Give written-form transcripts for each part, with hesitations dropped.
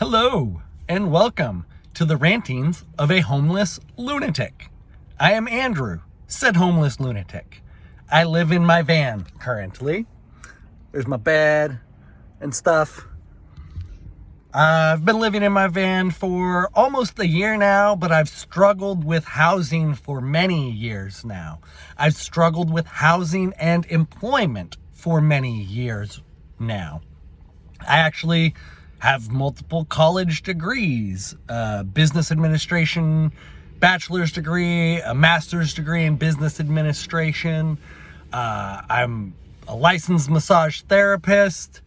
Hello, and welcome to the rantings of a homeless lunatic. I am Andrew, said homeless lunatic. I live in my van currently. There's my bed and stuff. I've been living in my van for almost a year now, but I've struggled with housing for many years now. I've struggled with housing and employment for many years now. I actually have multiple college degrees, business administration, bachelor's degree, a master's degree in business administration. I'm a licensed massage therapist,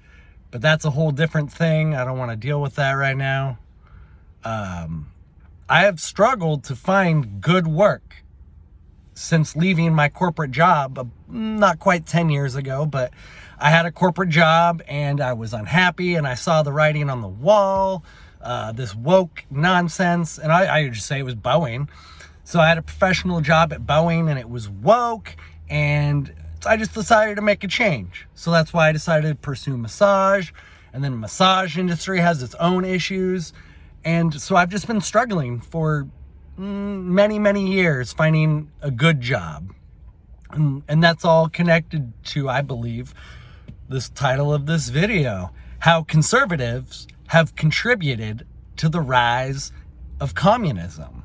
but that's a whole different thing. I don't want to deal with that right now. I have struggled to find good work since leaving my corporate job, not quite 10 years ago, but I had a corporate job and I was unhappy and I saw the writing on the wall, this woke nonsense, and I just say it was Boeing. So I had a professional job at Boeing and it was woke, and I just decided to make a change. So that's why I decided to pursue massage, and then the massage industry has its own issues. And so I've just been struggling for many years finding a good job. And that's all connected to, I believe, this title of this video: how conservatives have contributed to the rise of communism.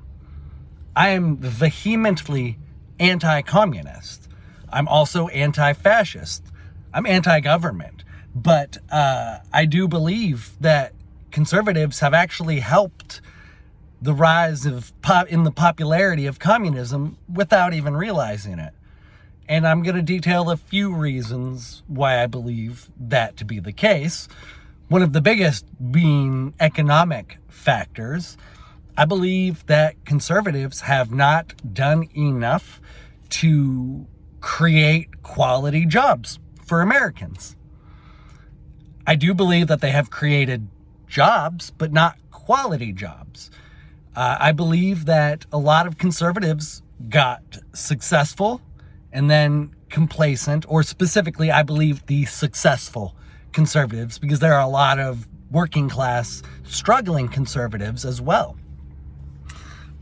I am vehemently anti-communist. I'm also anti-fascist. I'm anti-government. But I do believe that conservatives have actually helped the rise of in the popularity of communism without even realizing it. And I'm going to detail a few reasons why I believe that to be the case. One of the biggest being economic factors. I believe that conservatives have not done enough to create quality jobs for Americans. I do believe that they have created jobs, but not quality jobs. I believe that a lot of conservatives got successful and then complacent, or specifically, I believe the successful conservatives, because there are a lot of working class, struggling conservatives as well.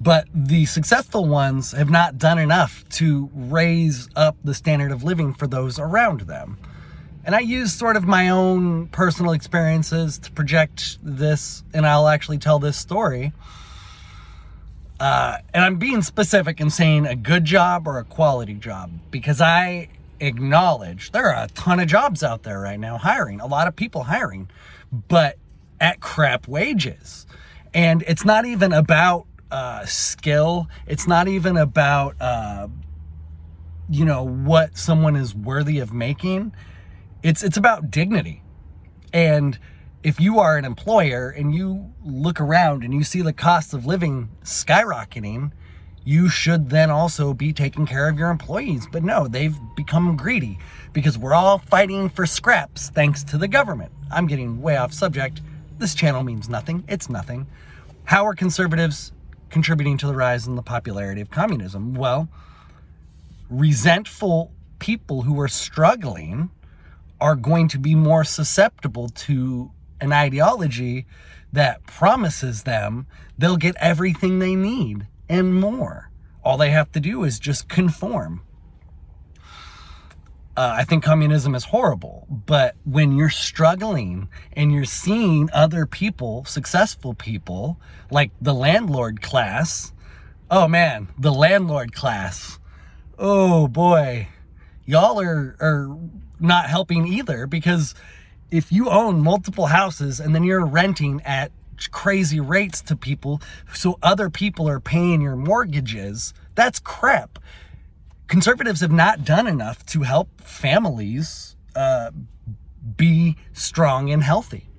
But the successful ones have not done enough to raise up the standard of living for those around them. And I use sort of my own personal experiences to project this, and I'll actually tell this story. And I'm being specific in saying a good job or a quality job, because I acknowledge there are a ton of jobs out there right now hiring, a lot of people hiring, but at crap wages. And it's not even about skill. It's not even about, what someone is worthy of making. It's about dignity. And if you are an employer and you look around and you see the cost of living skyrocketing, you should then also be taking care of your employees. But no, they've become greedy because we're all fighting for scraps thanks to the government. I'm getting way off subject. This channel means nothing. It's nothing. How are conservatives contributing to the rise in the popularity of communism? Well, resentful people who are struggling are going to be more susceptible to an ideology that promises them they'll get everything they need and more. All they have to do is just conform. I think communism is horrible, but when you're struggling and you're seeing other people, successful people, like the landlord class, oh man, the landlord class, oh boy, y'all are not helping either, because if you own multiple houses and then you're renting at crazy rates to people, so other people are paying your mortgages, that's crap. Conservatives have not done enough to help families be strong and healthy.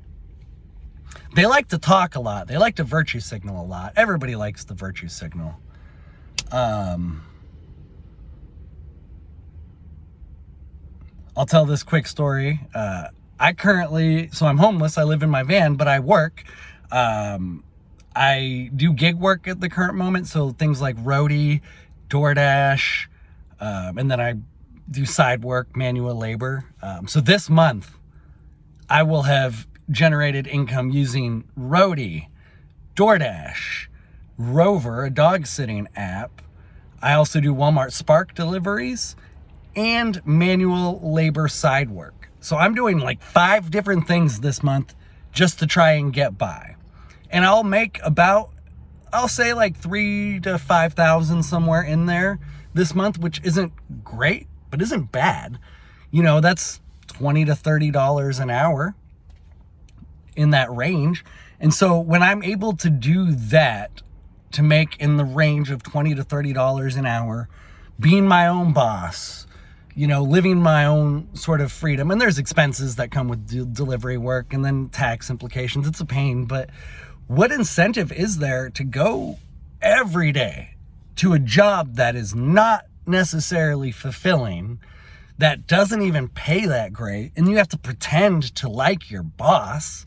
They like to talk a lot. They like to virtue signal a lot. Everybody likes the virtue signal. I'll tell this quick story. I'm homeless. I live in my van, but I work. I do gig work at the current moment. So things like roadie, DoorDash, and then I do side work, manual labor. So this month I will have generated income using Roadie, DoorDash, Rover, a dog sitting app. I also do Walmart Spark deliveries and manual labor side work. So I'm doing like 5 different things this month just to try and get by. And I'll make about, I'll say like 3,000 to 5,000 somewhere in there this month, which isn't great, but isn't bad. You know, that's $20 to $30 an hour, in that range. And so when I'm able to do that, to make in the range of $20 to $30 an hour, being my own boss, you know, living my own sort of freedom, and there's expenses that come with delivery work and then tax implications. It's a pain, but what incentive is there to go every day to a job that is not necessarily fulfilling, that doesn't even pay that great, and you have to pretend to like your boss?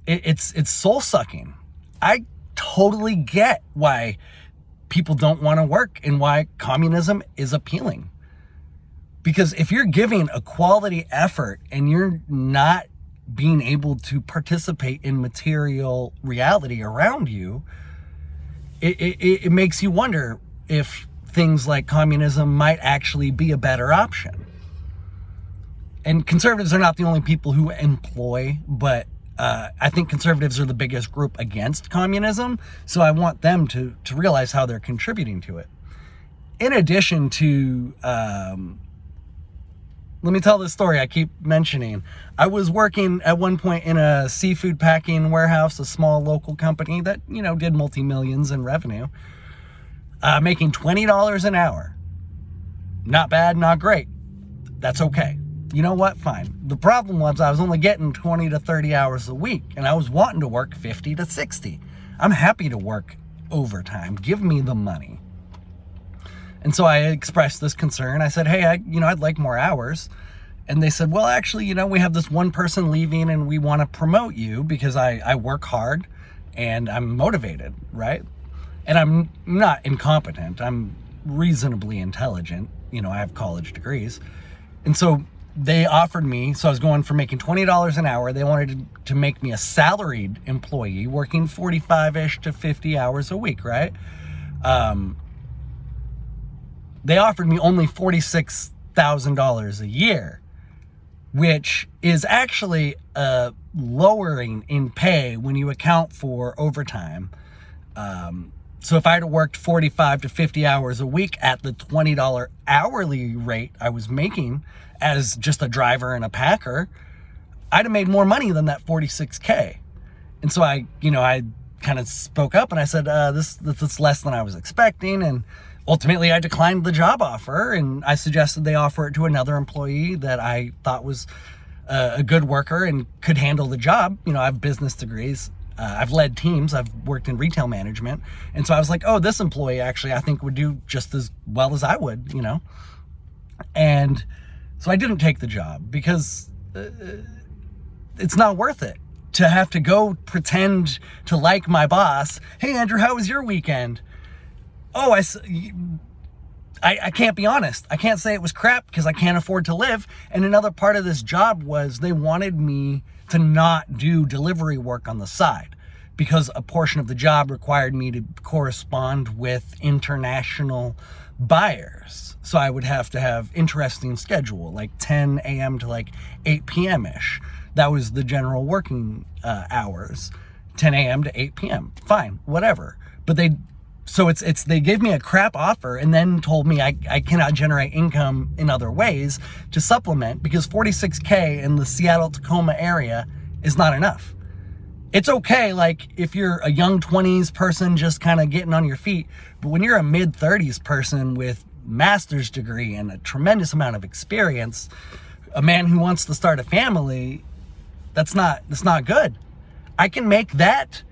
It's soul sucking. I totally get why people don't want to work and why communism is appealing. Because if you're giving a quality effort and you're not being able to participate in material reality around you, it makes you wonder if things like communism might actually be a better option. And conservatives are not the only people who employ, but I think conservatives are the biggest group against communism, so I want them to realize how they're contributing to it. In addition to, let me tell this story I keep mentioning. I was working at one point in a seafood packing warehouse, a small local company that, you know, did multi-millions in revenue, making $20 an hour. Not bad, not great. That's okay. You know what? Fine. The problem was I was only getting 20 to 30 hours a week, and I was wanting to work 50 to 60. I'm happy to work overtime. Give me the money. And so I expressed this concern. I said, hey, I'd like more hours. And they said, well, actually, you know, we have this one person leaving and we want to promote you because I work hard and I'm motivated, right? And I'm not incompetent. I'm reasonably intelligent. You know, I have college degrees. And so they offered me, so I was going from making $20 an hour. They wanted to make me a salaried employee working 45-ish to 50 hours a week, right? They offered me only $46,000 a year, which is actually lowering in pay when you account for overtime. So if I had worked 45 to 50 hours a week at the $20 hourly rate I was making as just a driver and a packer, I'd have made more money than that $46K. And so I kind of spoke up and I said, this is less than I was expecting. And ultimately I declined the job offer, and I suggested they offer it to another employee that I thought was a good worker and could handle the job. You know, I have business degrees. I've led teams. I've worked in retail management. And so I was like, oh, this employee actually I think would do just as well as I would, you know. And so I didn't take the job because it's not worth it to have to go pretend to like my boss. Hey, Andrew, how was your weekend? Oh, I can't be honest. I can't say it was crap because I can't afford to live. And another part of this job was they wanted me to not do delivery work on the side because a portion of the job required me to correspond with international buyers. So I would have to have interesting schedule, like 10 a.m. to like 8 p.m.-ish. That was the general working hours, 10 a.m. to 8 p.m. Fine, whatever. But they gave me a crap offer and then told me I cannot generate income in other ways to supplement because $46K in the Seattle-Tacoma area is not enough. It's okay, like, if you're a young 20s person just kind of getting on your feet, but when you're a mid-30s person with master's degree and a tremendous amount of experience, a man who wants to start a family, that's not good. I can make that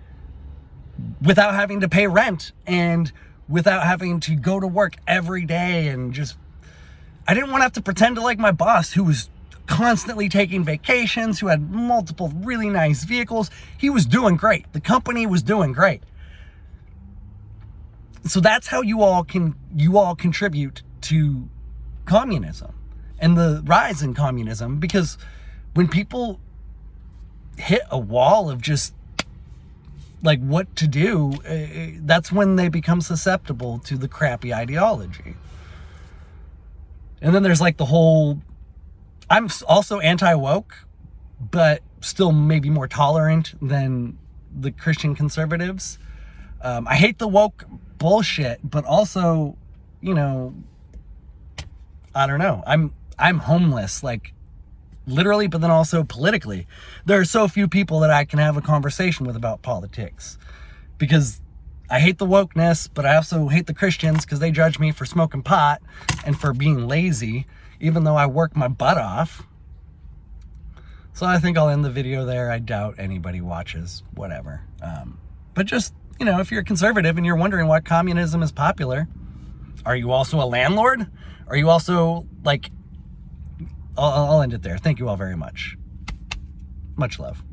without having to pay rent and without having to go to work every day and just, I didn't want to have to pretend to like my boss who was constantly taking vacations, who had multiple really nice vehicles. He was doing great. The company was doing great. So that's how you all contribute to communism and the rise in communism, because when people hit a wall of just like what to do, that's when they become susceptible to the crappy ideology. And then there's like the whole, I'm also anti-woke, but still maybe more tolerant than the Christian conservatives. I hate the woke bullshit, but also, you know, I don't know. I'm homeless, like literally, but then also politically. There are so few people that I can have a conversation with about politics because I hate the wokeness, but I also hate the Christians because they judge me for smoking pot and for being lazy, even though I work my butt off. So I think I'll end the video there. I doubt anybody watches, whatever. But just, you know, if you're a conservative and you're wondering why communism is popular, are you also a landlord? Are you also like, I'll end it there. Thank you all very much. Much love.